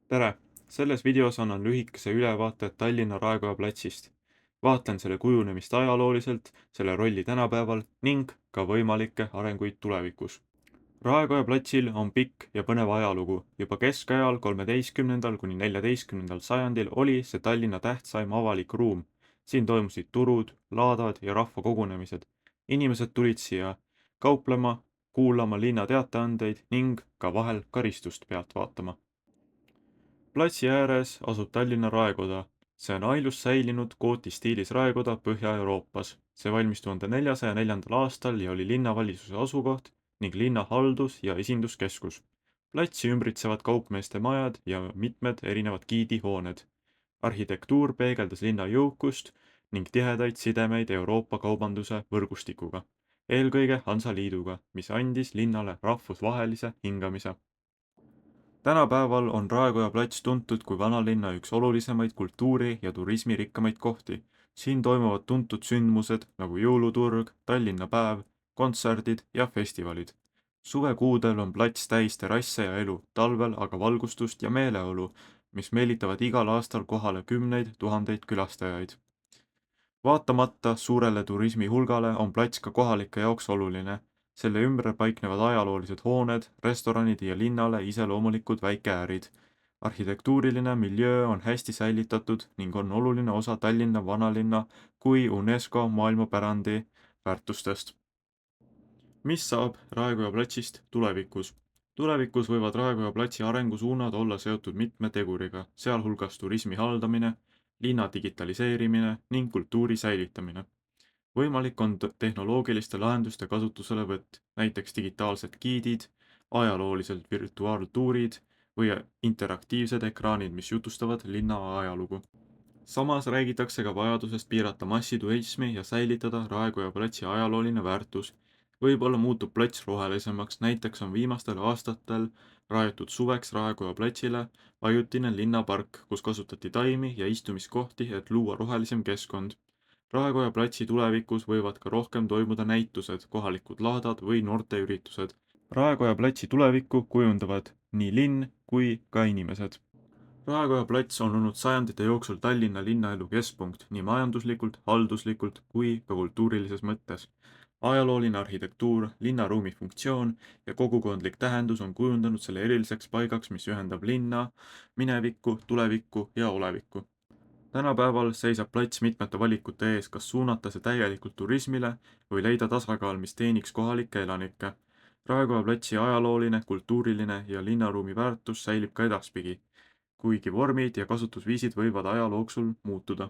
tere! Selles videos annan lühikese ülevaate Tallinna Raekoja platsist. Vaatlen selle kujunemist ajalooliselt, selle rolli tänapäeval ning ka võimalikke arenguid tulevikus. Raekoja platsil on pikk ja põnev ajalugu. Juba keskajal 13. kuni 14. sajandil oli see Tallinna tähtsaim avalik ruum. Siin toimusid turud, laadad ja rahvakogunemised. Inimesed tulid siia kauplema, kuulama linna teateandeid ning ka vahel karistust pealt vaatama. Platsi ääres asub Tallinna raekoda. See on ainus säilinud gootistiilis raekoda Põhja-Euroopas. See valmis 1404. aastal ja oli linnavalitsuse asukoht ning linna haldus- ja esinduskeskus. Platsi ümbritsevad kaupmeeste majad ja mitmed erinevad giidihooned. Arhitektuur peegeldas linna jõukust ning tihedaid sidemeid Euroopa kaubanduse võrgustikuga, eelkõige Hansaliiduga, mis andis linnale rahvusvahelise hingamise. Tänapäeval on Raekoja plats tuntud kui vanalinna üks olulisemaid kultuuri- ja turismirikkamaid kohti. Siin toimuvad tuntud sündmused nagu jõuluturg, Tallinna päev, kontserdid ja festivalid. Suvekuudel on plats täis terrasse ja elu, talvel aga valgustust ja meeleolu, mis meelitavad igal aastal kohale kümneid tuhandeid külastajaid. Vaatamata suurele turismi hulgale on plats ka kohalike jaoks oluline. Selle ümber paiknevad ajaloolised hooned, restoranid ja linnale iseloomulikud väikeärid. Arhitektuuriline miljöö on hästi säilitatud ning on oluline osa Tallinna vanalinna kui UNESCO maailmapärandi väärtustest. Mis saab Raekoja platsist tulevikus? Tulevikus võivad Raekoja platsi arengusuunad olla seotud mitme teguriga, sealhulgas turismi haldamine, linna digitaliseerimine ning kultuuri säilitamine. Võimalik on tehnoloogiliste lahenduste kasutuselevõtt, näiteks digitaalsed giidid, ajaloolised virtuaaltuurid või interaktiivsed ekraanid, mis jutustavad linna ajalugu. Samas räägitakse ka vajadusest piirata massiturismi ja säilitada Raekoja platsi ajalooline väärtus. Võib-olla muutub plats rohelisemaks, näiteks on viimastel aastatel rajatud suveks Raekoja platsile ajutine linnapark, kus kasutati taimi ja istumiskohti, et luua rohelisem keskkond. Raekoja platsi tulevikus võivad ka rohkem toimuda näitused, kohalikud laadad või noorteüritused. Raekoja platsi tulevikku kujundavad nii linn kui ka inimesed. Raekoja plats on olnud sajandite jooksul Tallinna linnaelu keskpunkt nii majanduslikult, halduslikult kui ka kultuurilises mõttes. Ajalooline arhitektuur, linnaruumi funktsioon ja kogukondlik tähendus on kujundanud selle eriliseks paigaks, mis ühendab linna, minevikku, tulevikku ja olevikku. Tänapäeval seisab plats mitmete valikute ees, kas suunata see täielikult turismile või leida tasakaal, mis teeniks kohalikke elanikke. Raekoja platsi ajalooline, kultuuriline ja linnaruumi väärtus säilib ka edaspidi, kuigi vormid ja kasutusviisid võivad aja jooksul muutuda.